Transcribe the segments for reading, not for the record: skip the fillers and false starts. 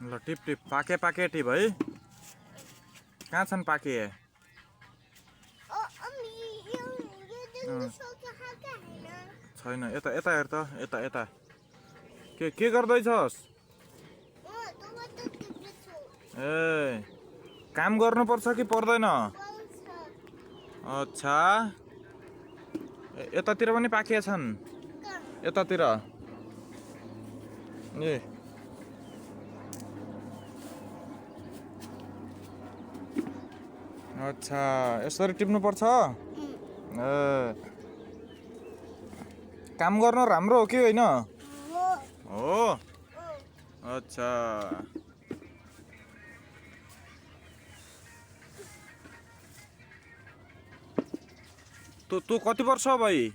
ल tip tip पाके पाके tip है। कहाँ छन् पाके? छैन यता यता हेर त यता यता के गर्दैछस्? ए काम गर्नुपर्छ कि पर्दैन? अच्छा यतातिर पनि पाके छन् यतातिर ए अच्छा यसरी टिप्नुपर्छ। ए काम गर्नु राम्रो हो कि होइन? हो अच्छा तँ कति वर्ष हो भाइ?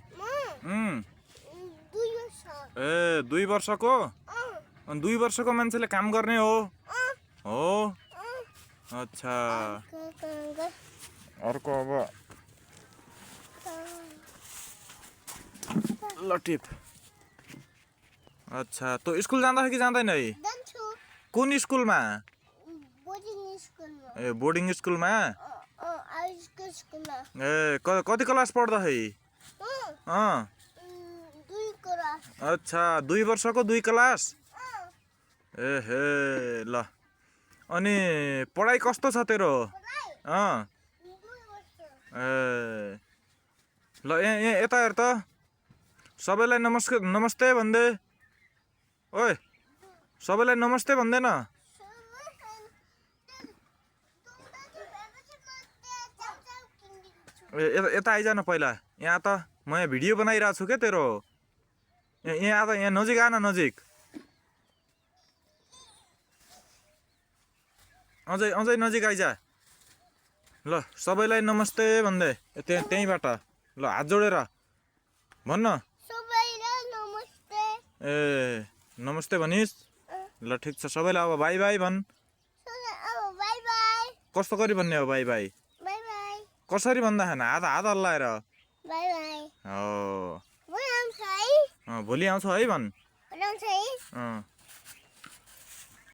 2 वर्ष। ए 2 वर्षको? 2 वर्षको मान्छेले काम गर्ने हो? हो अच्छा अर्को अब ल टिप। अच्छा तँ स्कुल जाँदा कि जाँदैन है? कुन स्कुलमा? ए बोर्डिङ स्कुलमा? ए कति क्लास पढ्दा है? 2 क्लास। अच्छा 2 वर्षको 2 क्लास? ए हे ल अनि पढाइ कस्तो छ तेरो? ए ल यता हेर त सबैलाई नमस्ते भन्दै। ओए सबैलाई नमस्ते भन्दैन? यता आइज न पहिला यहाँ त म यहाँ भिडियो बनाइरहेको छु क्या तेरो। यहाँ त यहाँ नजिक आन नजिक अझै नजिक आइज। ल सबैलाई नमस्ते भन्दै त्यहीँबाट ल हात जोडेर भन्न। ए नमस्ते भनिस्? ल ठिक छ सबैलाई अब बाई बाई भन्। कस्तो गरी भन्ने हो बाई बाई? कसरी भन्दा खान हात हल्लाएर? हो भोलि आउँछु है भन्।